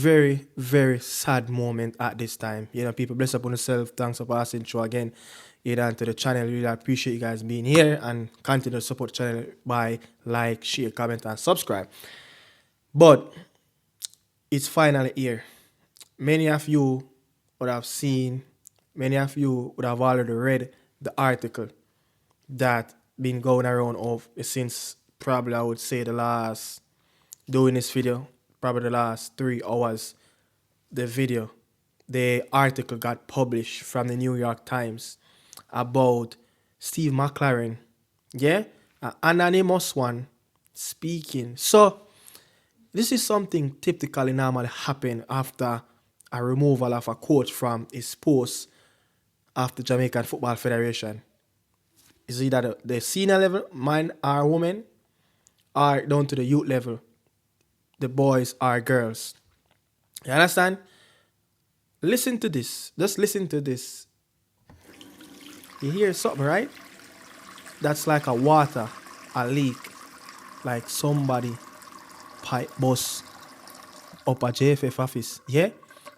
Very, very sad moment at this time. People bless upon yourself. Thanks for passing through again. Here to the channel. Really appreciate you guys being here and continue to support the channel by like, share, comment, and subscribe. But it's finally here. Many of you would have seen, many of you would have already read the article that been going around since probably I would say doing this video, probably the last 3 hours. The article got published from the New York Times about Steve McLaren. Yeah? An anonymous one speaking. So, this is something typically normally happen after a removal of a coach from his post of the Jamaican Football Federation. Is either the senior level, man or woman, or down to the youth level, the boys or girls. You understand? Listen to this. Just listen to this. You hear something, right? That's like a water, a leak. Like somebody pipe bust up a JFF office. Yeah?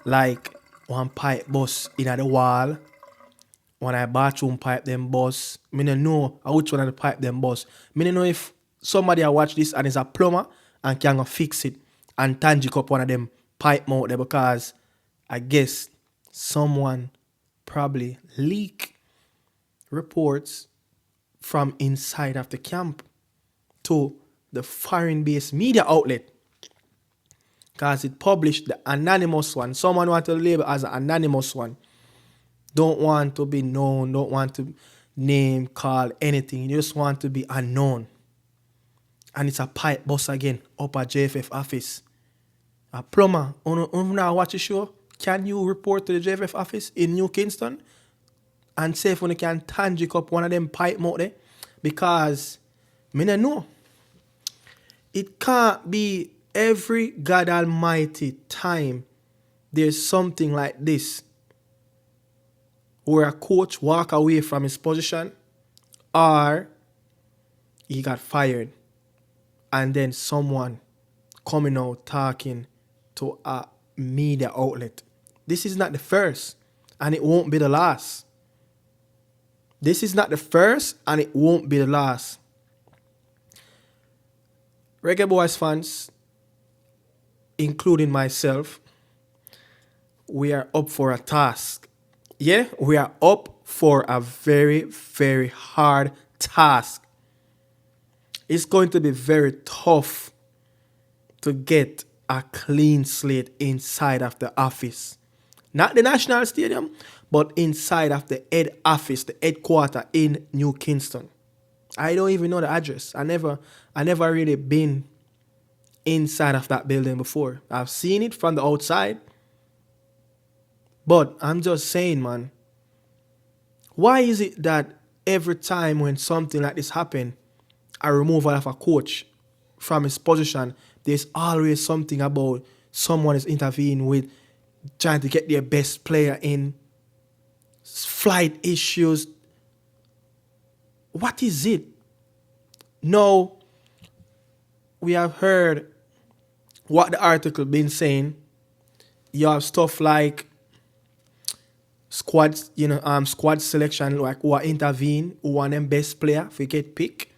Like one pipe bust in the wall. One a bathroom pipe them bust. Me don't know which one of the pipe them bust. Me don't know if somebody watch this and is a plumber and can go fix it and tangic up one of them pipe mouth there, because I guess someone probably leak reports from inside of the camp to the foreign-based media outlet, because it published the anonymous one. Someone want to label as an anonymous one. Don't want to be known, don't want to name, call, anything. You just want to be unknown. And it's a pipe bust again up at JFF office. A plumber, now watch the show. Can you report to the JFF office in New Kingston and say if you can tangic up one of them pipe mouth there? Because me don't know. It can't be every God Almighty time there's something like this, where a coach walk away from his position or he got fired, and then someone coming out talking to a media outlet. This is not the first, and it won't be the last. This is not the first, and it won't be the last. reggaeboyz fans, including myself, we are up for a task. Yeah, we are up for a very, very hard task. It's going to be very tough to get a clean slate inside of the office. Not the National Stadium, but inside of the head office, the headquarter in New Kingston. I don't even know the address. I never really been inside of that building before. I've seen it from the outside. But I'm just saying, man, why is it that every time when something like this happens, a removal of a coach from his position, there's always something about someone is intervening with trying to get their best player in, flight issues. What is it? No, we have heard what the article been saying. You have stuff like squad selection, like who are intervene, who want them best player if you get picked.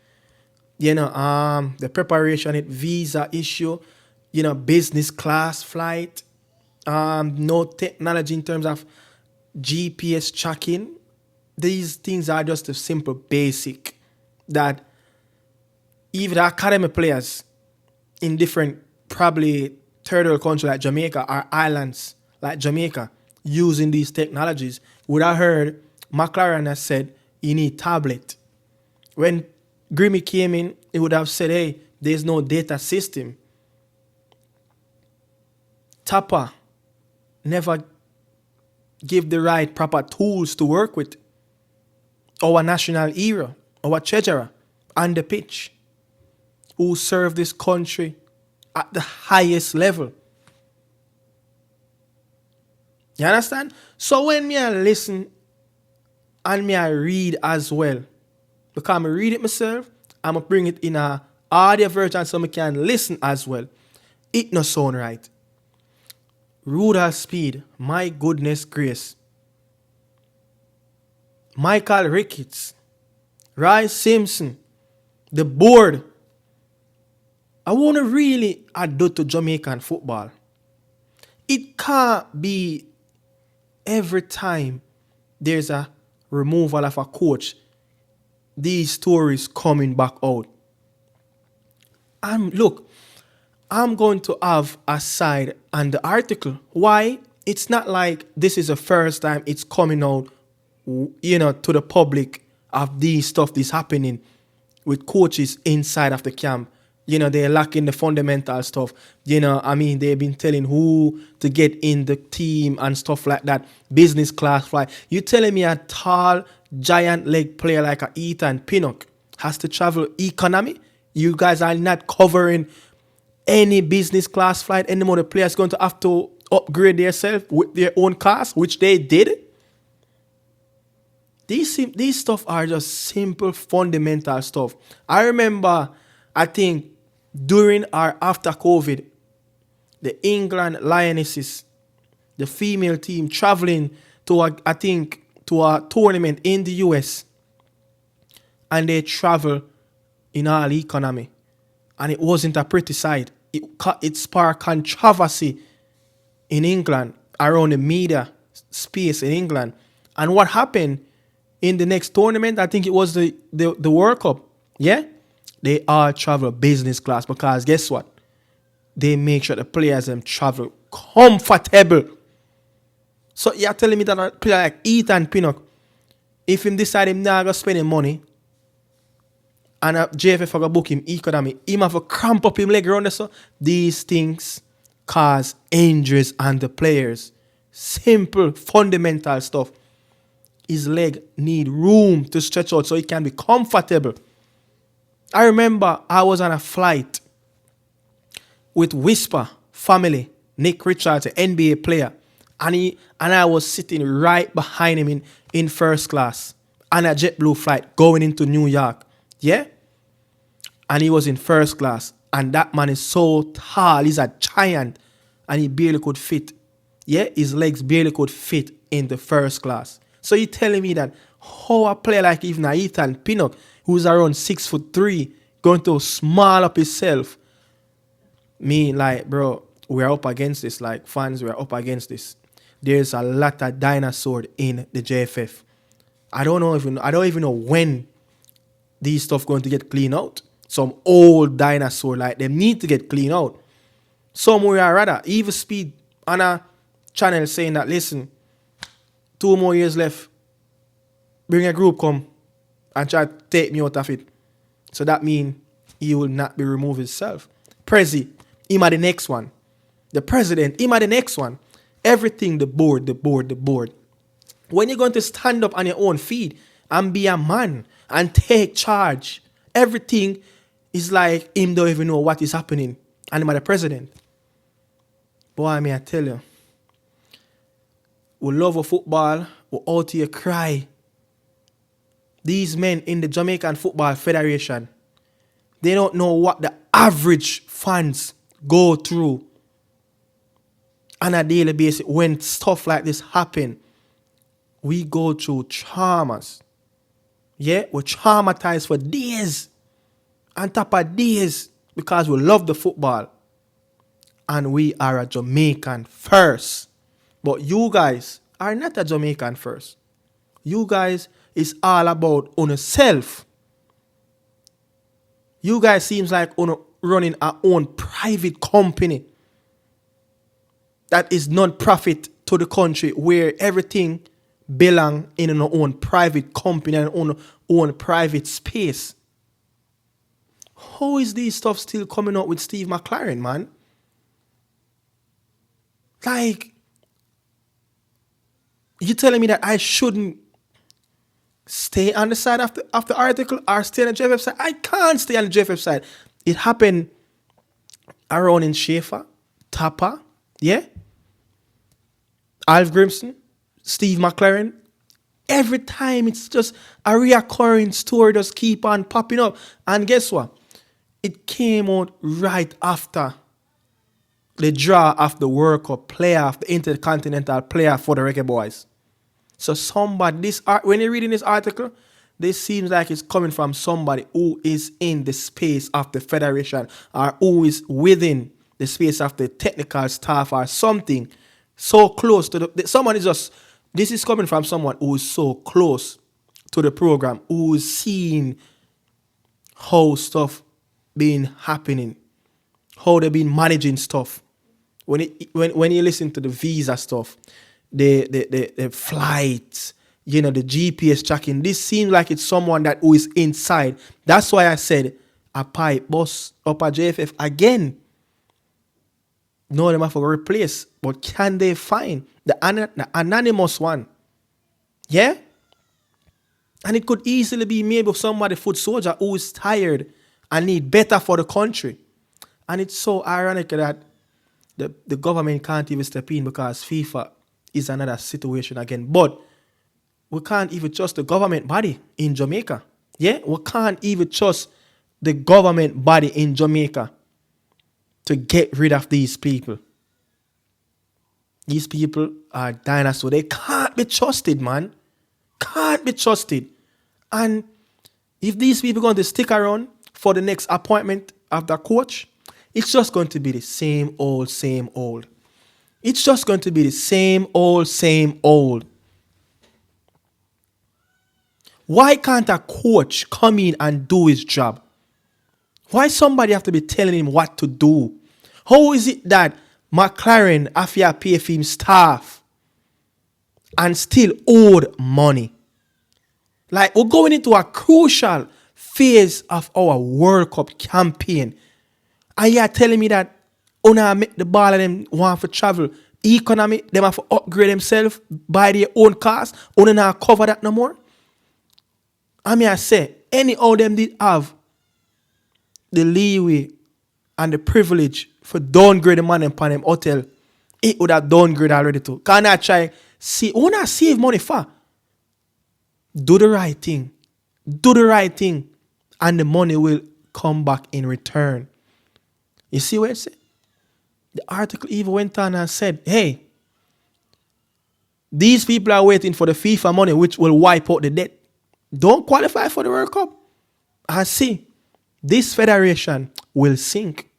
The preparation, visa issue, business class flight, no technology in terms of GPS tracking. These things are just a simple basic that even the academy players in different, probably third world countries like Jamaica or islands like Jamaica using these technologies would have heard McLaren has said you need tablet. When Grimmy came in, he would have said, hey, there's no data system. Tapper never give the right proper tools to work with. Our national hero, our treasurer on the pitch, who served this country at the highest level. You understand? So when me I listen and me I read as well, because I read it myself, I'm going to bring it in a audio version so I can listen as well. It no sound right. Rudolph Speed, my goodness grace. Michael Ricketts, Roy Simpson, the board. I want to really add to Jamaican football. It can't be every time there's a removal of a coach, these stories coming back out. I'm going to have a side on the article. Why? It's not like this is the first time it's coming out, to the public of these stuff that's happening with coaches inside of the camp. They're lacking the fundamental stuff. They've been telling who to get in the team and stuff like that. Business class flight. You telling me a tall, giant leg player like a Ethan Pinnock has to travel economy? You guys are not covering any business class flight anymore. The players going to have to upgrade themselves with their own class, which they did. These stuff are just simple, fundamental stuff. I remember, I think, during or after COVID, the England Lionesses, the female team, traveling to a tournament in the US, and they travel in all economy, and it wasn't a pretty sight. It sparked controversy in England, around the media space in England. And what happened in the next tournament, I think it was the World Cup, yeah? They all travel business class because guess what? They make sure the players them travel comfortable. So you're telling me that a player like Ethan Pinnock, if him decide him not gonna spend him money and a JFF gonna book him economy, him have to cramp up him leg around there, so these things cause injuries on the players. Simple, fundamental stuff. His leg need room to stretch out so he can be comfortable. I remember I was on a flight with Whisper family, Nick Richards, an NBA player, and I was sitting right behind him in first class on a JetBlue flight going into New York. Yeah? And he was in first class. And that man is so tall. He's a giant. And he barely could fit. Yeah? His legs barely could fit in the first class. So you're telling me that how a player like even Ethan Pinnock, who's around 6'3", going to small up himself. Bro, we're up against this. Like, fans, we're up against this. There's a lot of dinosaur in the JFF. I don't even know when these stuff going to get cleaned out. Some old dinosaur, like, them need to get cleaned out. Somewhere I rather, even Speed on a channel saying that, listen, 2 more years left. Bring a group come and try to take me out of it. So that means he will not be removed himself. Prezi, him are the next one. The president, him are the next one. Everything the board. When you're going to stand up on your own feet and be a man and take charge, everything is like him don't even know what is happening. And him are the president. Boy, may I tell you, we love a football, we out here cry. These men in the Jamaican Football Federation, they don't know what the average fans go through on a daily basis when stuff like this happen. We go through traumas. Yeah, we're traumatized for days. On top of days, because we love the football. And we are a Jamaican first. But you guys are not a Jamaican first. You guys is all about on yourself. You guys seems like running our own private company that is non-profit to the country, where everything belong in our own private company and own private space. How is these stuff still coming out with Steve McLaren, man? Like, you telling me that I shouldn't stay on the side of the article or stay on the JFF side? I can't stay on the JFF side. It happened around in Schaefer, Tapa, yeah? Alf Grimson, Steve McLaren. Every time it's just a reoccurring story just keep on popping up. And guess what? It came out right after the draw of the World Cup playoff, the intercontinental playoff for the reggaeboyz. So somebody, when you're reading this article, this seems like it's coming from somebody who is in the space of the federation or who is within the space of the technical staff or something so close to someone is just, this is coming from someone who is so close to the program, who is seeing how stuff been happening, how they've been managing stuff. When you listen to the visa stuff, the flights, the GPS tracking, this seems like it's someone that who is inside. That's why I said a pipe bus up at JFF again. No, them have to replace, but can they find the anonymous one? Yeah? And it could easily be maybe somebody foot soldier who is tired and need better for the country. And it's so ironic that the government can't even step in because FIFA is another situation again. But we can't even trust the government body in Jamaica. Yeah? We can't even trust the government body in Jamaica to get rid of these people. These people are dinosaurs. They can't be trusted, man. Can't be trusted. And if these people are going to stick around for the next appointment of the coach, it's just going to be the same old, same old. It's just going to be the same old, same old. Why can't a coach come in and do his job? Why somebody have to be telling him what to do? How is it that McLaren Afia pay for him staff and still owed money? Like, we're going into a crucial phase of our World Cup campaign. And you're telling me that make the ball and them want to travel economy, them have to upgrade themselves by their own cars, not cover that no more? I say, any of them did have the leeway and the privilege for downgrade the money upon them hotel, it would have downgrade already too. Can I try save money for? Do the right thing. Do the right thing. And the money will come back in return. You see what it said? The article even went on and said, hey, these people are waiting for the FIFA money which will wipe out the debt. Don't qualify for the World Cup. And see, this federation will sink.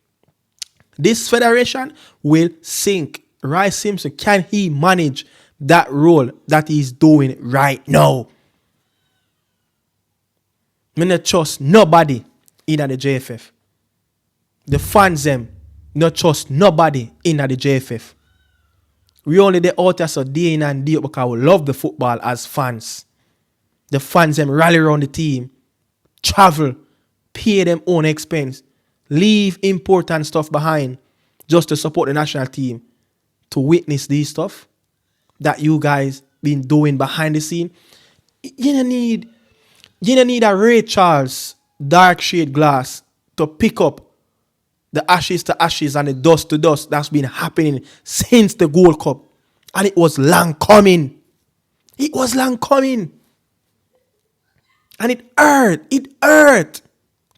This federation will sink. Rice Simpson, can he manage that role that he's doing right now? I don't trust nobody in the JFF. The fans them not trust nobody in the JFF. We only the out there so day in and day out because we love the football as fans. The fans them rally around the team, travel, pay them own expense, leave important stuff behind just to support the national team, to witness these stuff that you guys been doing behind the scene. You don't need a Ray Charles dark shade glass to pick up the ashes to ashes and the dust to dust that's been happening since the Gold Cup. And it was long coming. It was long coming. And it hurt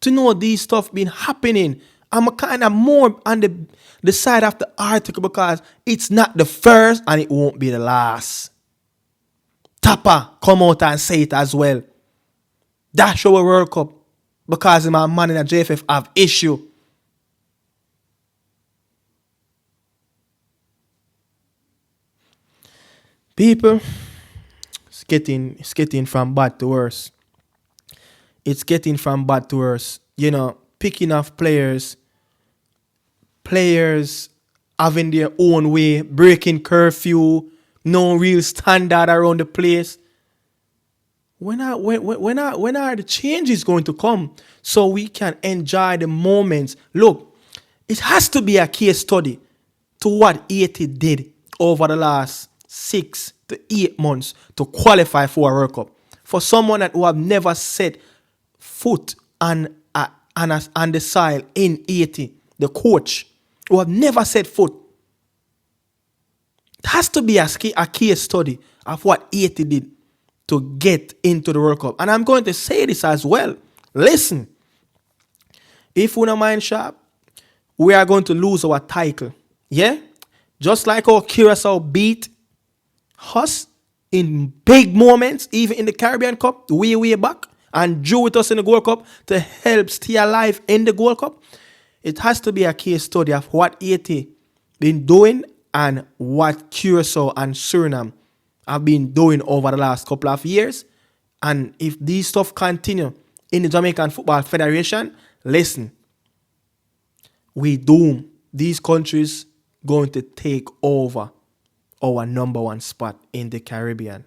to know these stuff been happening. I'm kind of more on the side of the article because it's not the first and it won't be the last. Tapper come out and say it as well. That's our World Cup because my man in the JFF have issue. People, it's getting from bad to worse. It's getting from bad to worse. Picking off players having their own way, breaking curfew, no real standard around the place. When are the changes going to come so we can enjoy the moments? Look, it has to be a case study to what Haiti did over the last 6 to 8 months to qualify for a World Cup. For someone who have never set foot on the soil in Haiti, the coach who have never set foot. It has to be a case study of what Haiti did to get into the World Cup. And I'm going to say this as well. Listen, if we don't mind sharp, we are going to lose our title Yeah? Just like how Curacao beat us in big moments, even in the Caribbean Cup, way back, and drew with us in the Gold Cup to help stay alive in the Gold Cup. It has to be a case study of what Haiti been doing and what Curacao and Suriname have been doing over the last couple of years. And if these stuff continue in the Jamaican Football Federation, listen, we doom these countries going to take over our number one spot in the Caribbean.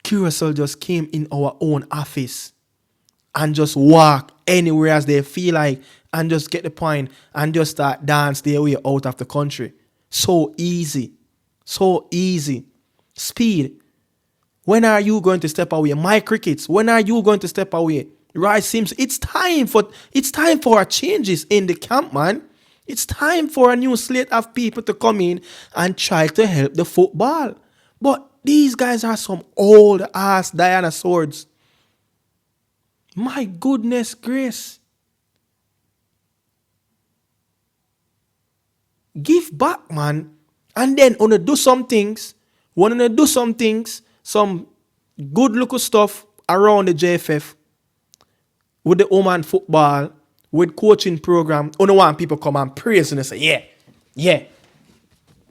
Curacao just came in our own office and just walk anywhere as they feel like and just get the point and just start dance their way out of the country. So easy. So easy. Speed. When are you going to step away? My Crickets, when are you going to step away? Rice Sims, it's time for changes in the camp, man. It's time for a new slate of people to come in and try to help the football. But these guys are some old ass dinosaurs. My goodness grace. Give back, man. And then wanna do some things, some good looking stuff around the JFF with the woman football, with coaching program. Wanna want people come and praise and say, yeah,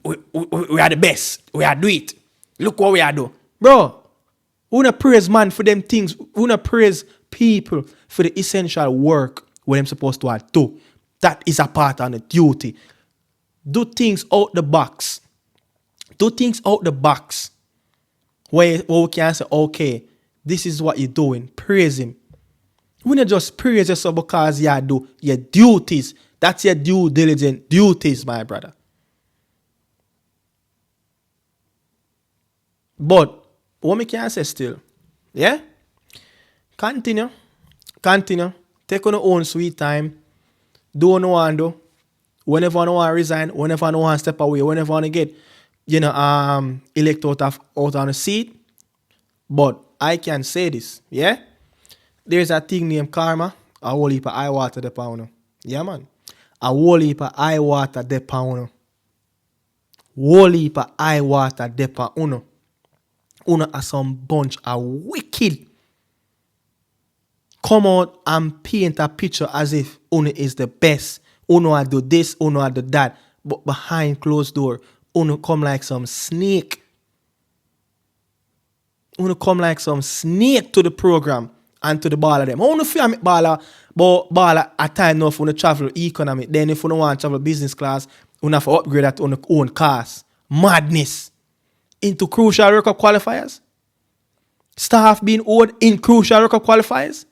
we are the best. We are do it. Look what we are do. Bro, we wanna praise man for them things. We wanna praise people for the essential work what them supposed to do. That is a part of the duty. Do things out the box. Do things out the box. Where we can say, okay, this is what you're doing. Praise him. We not just praise yourself because you do your duties. That's your due diligence duties, my brother. But what we can say still, yeah? Continue. Take on your own sweet time. Do what you want to do. Whenever you want to resign, whenever you want to step away, whenever you want to get, elect out on a seat. But I can say this, yeah? There's a thing named karma. A whole heap of eye water the pound. Yeah, man. A whole heap of eye water the pound. Whole heap of eye water the pound. Uno are some bunch of wicked. Come out and paint a picture as if Uno is the best. Uno I do this, Uno I do that. But behind closed door, Uno come like some snake. Uno come like some snake to the program and to the baller them. Uno fear me baller, but baller at time enough when you travel economy. Then if you don't want to travel business class, you have to upgrade that on your own cars. Madness. Into crucial World Cup qualifiers. Staff being owed in crucial World Cup qualifiers.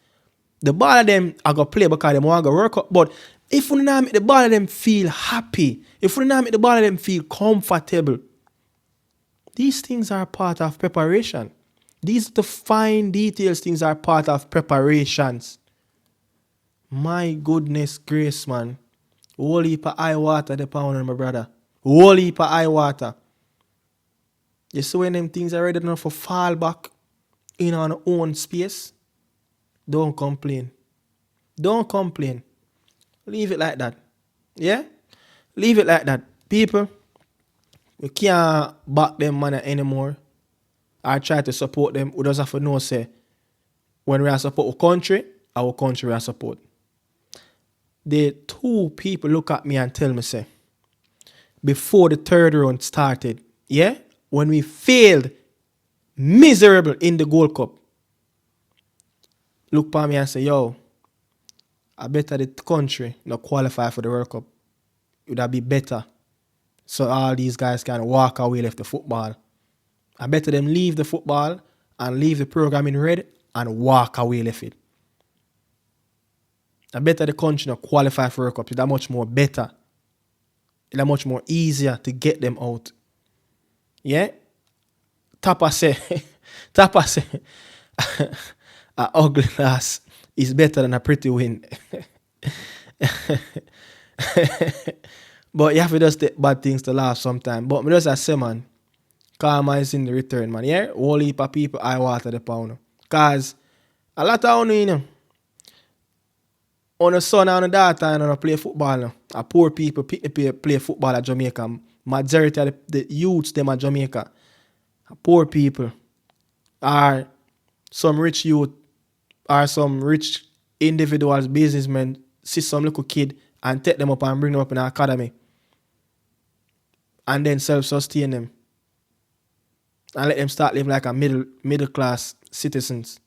The ball of them are going to play because they want to work up. But if we not make the ball of them feel happy, if we not make the ball of them feel comfortable, these things are part of preparation. These the fine details things are part of preparations. My goodness grace, man. Whole heap of eye water the pound, my brother. Whole heap of eye water. You see when them things are ready enough for fall back in our own space, don't complain. Don't complain. Leave it like that. Yeah? Leave it like that. People, we can't back them man anymore. I try to support them. We just have to know, say, when we are support our country we are support. The two people look at me and tell me, say, before the third round started, yeah? When we failed miserable in the Gold Cup, look at me and say, yo, I better the country not qualify for the World Cup. Would that be better? So all these guys can walk away left the football. I better them leave the football and leave the program in red and walk away left it. I better the country not qualify for World Cup. It's that much more better. It's that much more easier to get them out. Yeah? Tapa say, a ugly lass is better than a pretty win. But you have to just take bad things to laugh sometimes. But me just say, man, karma is in the return, man. Yeah? Whole heap of people I water the pound. Because a lot of you know, on a son and a daughter and on play football now. A poor people play football at Jamaica. Majority of the youths them at Jamaica. A poor people. Or some rich youth or some rich individuals, businessmen, see some little kid and take them up and bring them up in an academy. And then self-sustain them. And let them start living like a middle class citizens.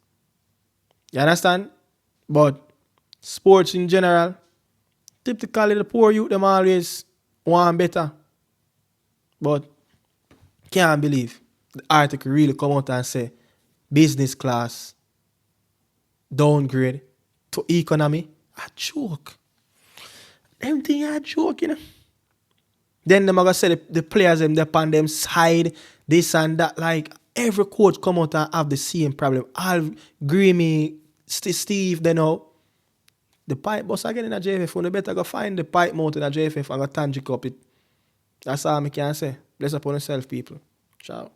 You understand? But sports in general, typically the poor youth them always want better. But can't believe the article really come out and say business class downgrade to economy. A joke. Them thing a joke, you know. Then them gonna say the players them on them side, this and that. Like every coach come out and have the same problem. Al Greamy, Steve, they know. The pipe bus again in a JFF. You better go find the pipe mount in a JFF and go tangic up it. That's all I can say. Bless upon yourself, people. Ciao.